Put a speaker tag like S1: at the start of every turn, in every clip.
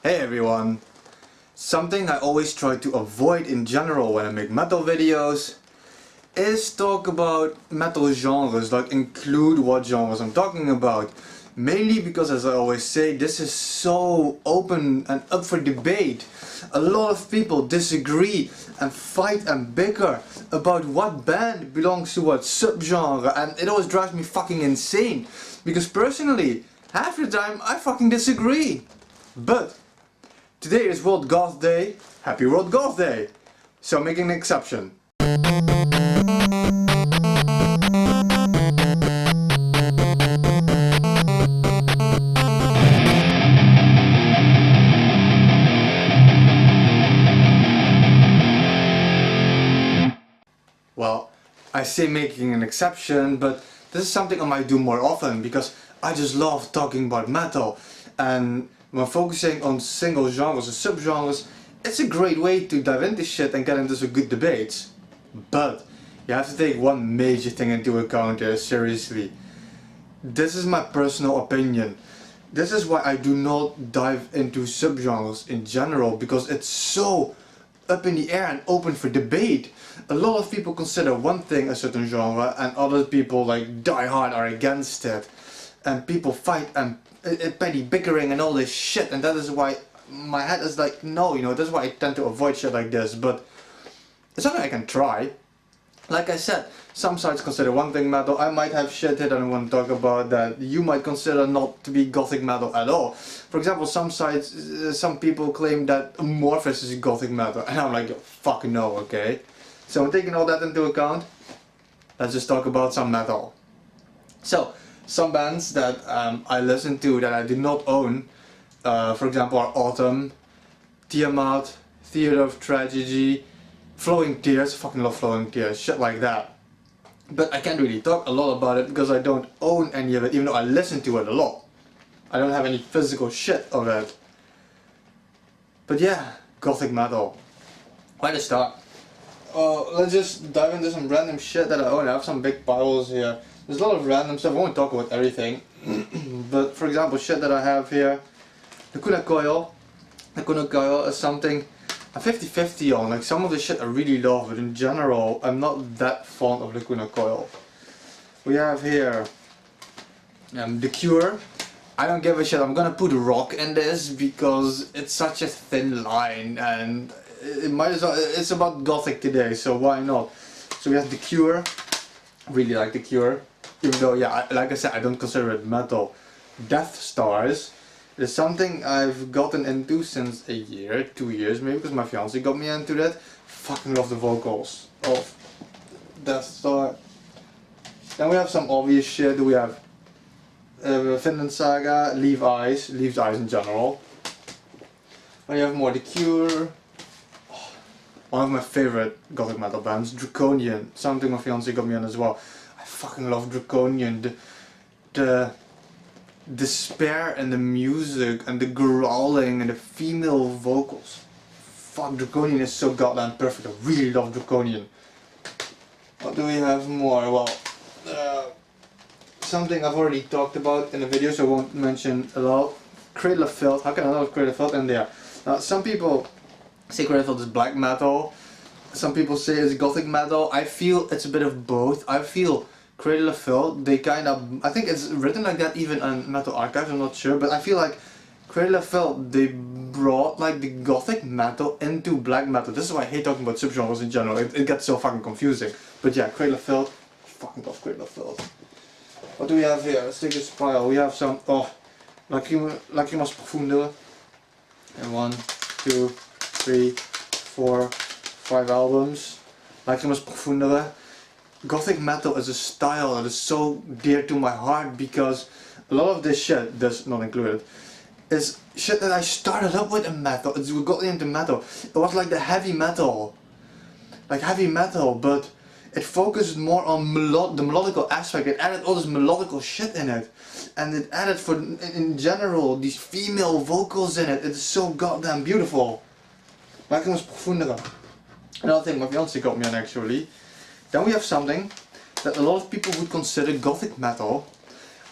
S1: Hey everyone! Something I always try to avoid in general when I make metal videos is talk about metal genres, like include what genres I'm talking about. Mainly because, as I always say, this is so open and up for debate. A lot of people disagree and fight and bicker about what band belongs to what subgenre, and it always drives me fucking insane. Because personally, half the time I fucking disagree. But today is World Goth Day. Happy World Goth Day! So I'm making an exception. Well, I say making an exception, but this is something I might do more often because I just love talking about metal, and when focusing on single genres or subgenres, it's a great way to dive into shit and get into some good debates. But you have to take one major thing into account here, seriously. This is my personal opinion. This is why I do not dive into subgenres in general, because it's so up in the air and open for debate. A lot of people consider one thing a certain genre, and other people, like die hard, are against it. And people fight and petty bickering and all this shit, and that is why my head is like, no, you know, that's why I tend to avoid shit like this. But it's something I can try. Like I said, some sites consider one thing metal. I might have shit here that I want to talk about that you might consider not to be Gothic metal at all. For example, some sites, some people claim that Amorphous is Gothic metal, and I'm like, fuck no, okay? So I'm taking all that into account. Let's just talk about some metal. So, some bands that I listen to that I do not own, for example, are Autumn, Tiamat, Theater of Tragedy, Flowing Tears. Fucking love Flowing Tears, shit like that. But I can't really talk a lot about it because I don't own any of it, even though I listen to it a lot. I don't have any physical shit of it. But yeah, Gothic metal. Where to start? Let's just dive into some random shit that I own. I have some big piles here. There's a lot of random stuff. I won't talk about everything. But for example, shit that I have here. The Kuna Coil. The Kuna Coil is something I'm 50-50 on. Like, some of the shit I really love, but in general I'm not that fond of the Kuna Coil. We have here The Cure. I don't give a shit. I'm gonna put rock in this because it's such a thin line, and it might as well, it's about Gothic today, so why not? So we have The Cure. Really like The Cure, even though, yeah, like I said, I don't consider it metal. Death Stars is something I've gotten into since a year, 2 years maybe, because my fiance got me into that. Fucking love the vocals of Death Star. Then we have some obvious shit. We have Finland Saga, Leaves Eyes in general. Then you have more The Cure. One of my favorite Gothic metal bands, Draconian, something my fiance got me on as well. I fucking love Draconian. The despair and the music and the growling and the female vocals. Fuck, Draconian is so goddamn perfect. I really love Draconian. What do we have more? Well, something I've already talked about in the video, so I won't mention a lot. Cradle of Filth. How can I not have Cradle of Filth in there? Now, some people say Cradle of Filth is black metal. Some people say it's Gothic metal. I feel it's a bit of both. I feel Cradle of Filth, they kind of, I think it's written like that even on Metal Archives, I'm not sure, but I feel like Cradle of Filth, they brought like the Gothic metal into black metal. This is why I hate talking about subgenres in general. It gets so fucking confusing. But yeah, Cradle of Filth, fucking love Cradle of Filth. What do we have here? Let's take this pile. We have some, Lacrimas Profundere. And 1, 2, 3, 4, 5 albums. Lacrimas Profundere. Gothic metal is a style that is so dear to my heart because a lot of this shit, that's not included, is shit that I started up with in metal. It's what got me into metal. It was like the heavy metal. Like heavy metal, but it focused more on the melodical aspect. It added all this melodical shit in it. And it added, in general, these female vocals in it. It's so goddamn beautiful. Lacrimas Profundere. Another thing my fiance got me on actually. Then we have something that a lot of people would consider Gothic metal.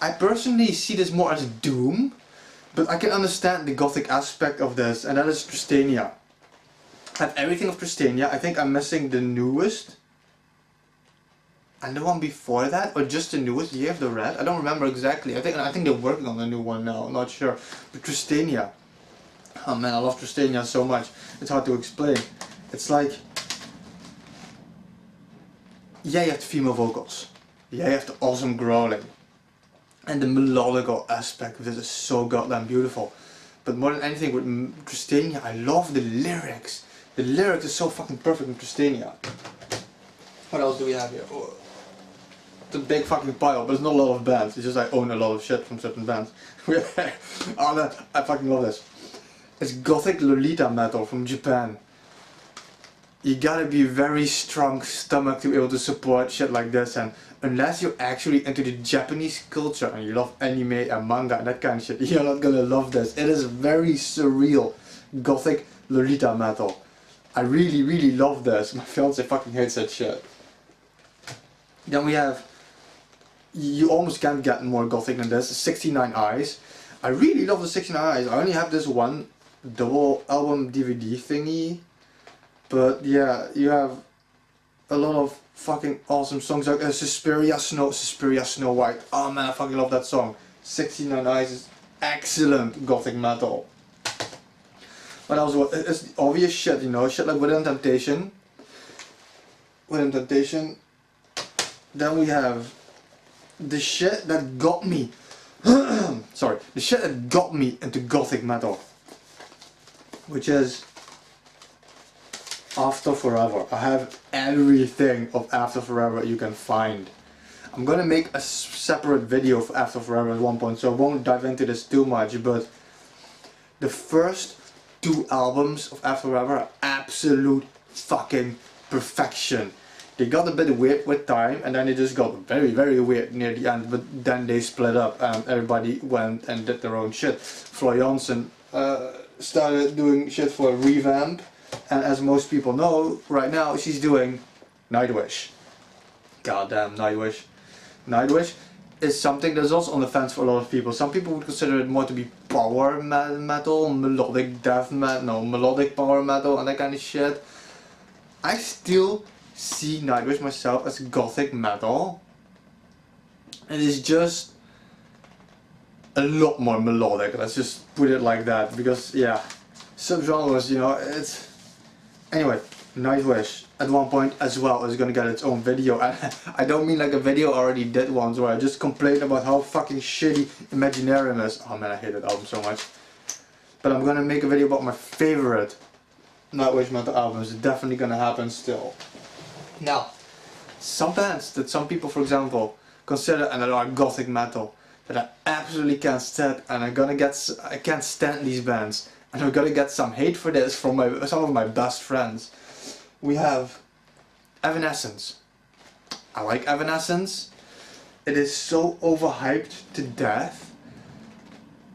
S1: I personally see this more as doom, But I can understand the gothic aspect of this, and that is Tristania. I have everything of Tristania. I think I'm missing the newest. And the one before that, or just the newest, Year of the Red? I don't remember exactly. I think they're working on a new one now, I'm not sure. But Tristania. Oh man, I love Tristania so much. It's hard to explain. It's like, yeah, you have the female vocals. Yeah, you have the awesome growling. And the melodical aspect of this is so goddamn beautiful. But more than anything with Tristania, I love the lyrics. The lyrics is so fucking perfect in Tristania. What else do we have here? Oh, it's a big fucking pile, but it's not a lot of bands. It's just I own a lot of shit from certain bands. Oh man, I fucking love this. It's Gothic Lolita Metal from Japan. You gotta be very strong stomach to be able to support shit like this, and unless you're actually into the Japanese culture and you love anime and manga and that kind of shit, you're not gonna love this. It is very surreal Gothic Lolita Metal. I really love this. My fiance fucking hates that shit. Then we have, you almost can't get more gothic than this, 69 Eyes. I really love the 69 Eyes. I only have this one double album DVD thingy. But yeah, you have a lot of fucking awesome songs like Suspiria Snow White. Oh man, I fucking love that song. 69 Eyes is excellent gothic metal. What else? It's obvious shit, you know, shit like Within Temptation. Within Temptation. Then we have the shit that got me. Sorry, the shit that got me into gothic metal, which is After Forever. I have everything of After Forever you can find. I'm gonna make a separate video for After Forever at one point, so I won't dive into this too much, but the first 2 albums of After Forever are absolute fucking perfection. They got a bit weird with time, and then they just got very weird near the end, but then they split up and everybody went and did their own shit. Floor Jansen started doing shit for Revamp, and as most people know, right now she's doing Nightwish. Goddamn Nightwish. Nightwish is something that's also on the fence for a lot of people. Some people would consider it more to be power metal, melodic death metal, no, melodic power metal and that kind of shit. I still see Nightwish myself as gothic metal. It is just a lot more melodic, let's just put it like that, because yeah, subgenres, you know, it's... Anyway, Nightwish at one point as well is gonna get its own video. I don't mean like a video I already did once where I just complained about how fucking shitty Imaginarium is. Oh man, I hate that album so much. But I'm gonna make a video about my favorite Nightwish metal albums. It's definitely gonna happen still. Now, some bands that some people, for example, consider and that are gothic metal that I absolutely can't stand, and I can't stand these bands, and I'm gonna get some hate for this from some of my best friends. We have Evanescence. I like Evanescence. It is so overhyped to death,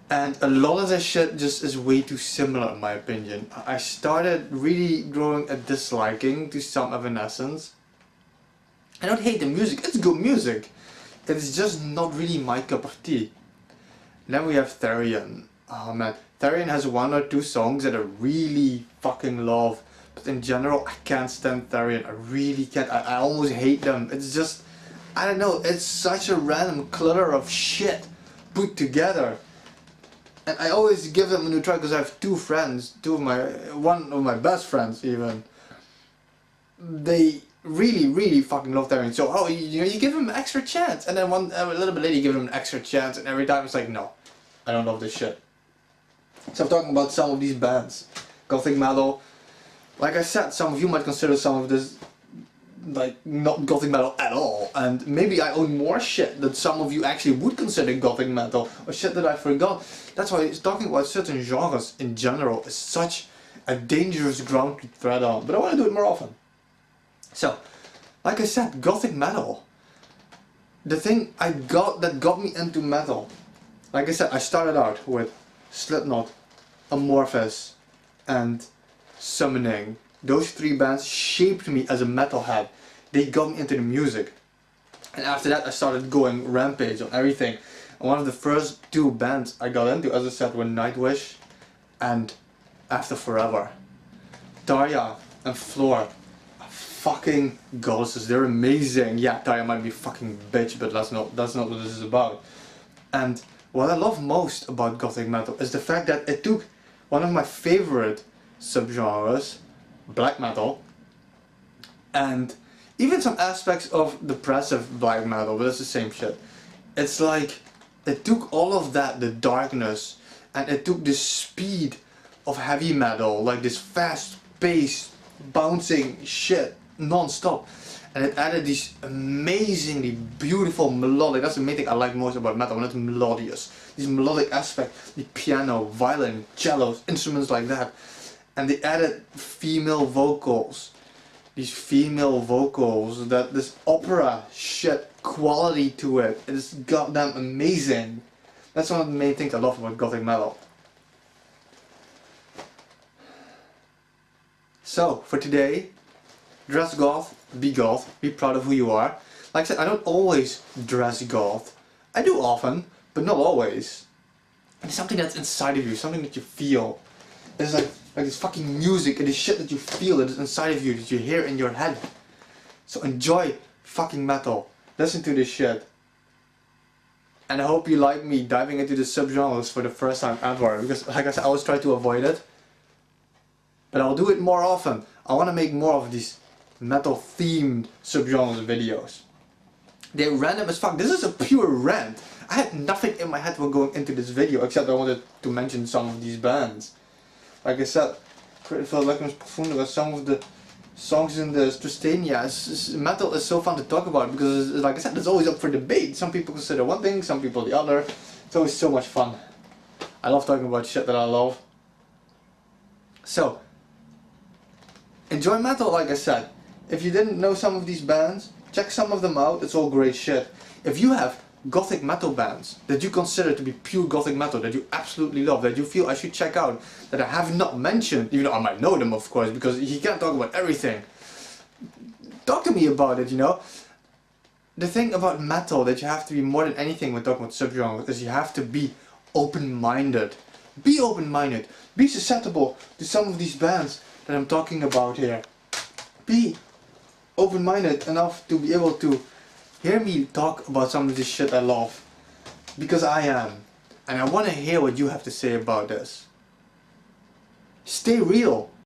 S1: and a lot of this shit just is way too similar in my opinion. I started really growing a disliking to some Evanescence. I don't hate the music, it's good music. It's just not really my cup of tea. Then we have Therion. Oh man, Therion has 1 or 2 songs that I really fucking love. But in general, I can't stand Therion. I really can't. I almost hate them. It's just, I don't know, it's such a random clutter of shit put together. And I always give them a new try because I have 2 friends, one of my best friends even. They really fucking love Therion. So, oh, you give them an extra chance. And then a little bit later you give them an extra chance, and every time it's like, no, I don't love this shit. So I'm talking about some of these bands. Gothic metal. Like I said, some of you might consider some of this like not gothic metal at all, and maybe I own more shit that some of you actually would consider gothic metal, or shit that I forgot. That's why talking about certain genres in general is such a dangerous ground to tread on, but I want to do it more often. So, like I said, gothic metal. The thing that got me into metal, like I said, I started out with Slipknot, Amorphis, and Summoning. Those 3 bands shaped me as a metalhead. They got me into the music. And after that I started going rampage on everything. And one of the first two bands I got into, as I said, were Nightwish and After Forever. Tarja and Floor are fucking goddesses. They're amazing. Yeah, Tarja might be a fucking bitch, but that's not what this is about. And what I love most about Gothic metal is the fact that it took one of my favorite subgenres, black metal, and even some aspects of depressive black metal, but it's the same shit. It's like it took all of that, the darkness, and it took the speed of heavy metal, like this fast-paced, bouncing shit non-stop, and it added these amazingly beautiful melodic. That's the main thing I like most about metal, when it's melodious. These melodic aspects, the piano, violin, cellos, instruments like that, and they added female vocals. These female vocals, that this opera shit quality to it. It is goddamn amazing. That's one of the main things I love about Gothic metal. So, for today, dress goth, be proud of who you are. Like I said, I don't always dress goth. I do often, but not always. It's something that's inside of you, something that you feel. It's like this fucking music, it is shit that you feel, that is inside of you, that you hear in your head. So enjoy fucking metal. Listen to this shit. And I hope you like me diving into the subgenres for the first time ever, because like I said, I always try to avoid it. But I'll do it more often. I want to make more of these metal themed subgenres videos. They're random as fuck. This is a pure rant. I had nothing in my head when going into this video, except I wanted to mention some of these bands. Like I said, Critical Leckman's Profunder, some of the songs in the Tristania. Metal is so fun to talk about because, like I said, it's always up for debate. Some people consider one thing, some people the other. It's always so much fun. I love talking about shit that I love. So, enjoy metal, like I said. If you didn't know some of these bands, check some of them out. It's all great shit. If you have Gothic metal bands that you consider to be pure Gothic metal, that you absolutely love, that you feel I should check out, that I have not mentioned, even though I might know them of course, because he can't talk about everything. Talk to me about it, you know. The thing about metal that you have to be more than anything when talking about subgenres is you have to be open-minded. Be open-minded. Be susceptible to some of these bands that I'm talking about here. Be open-minded enough to be able to hear me talk about some of this shit I love, because I am, and I want to hear what you have to say about this. Stay real.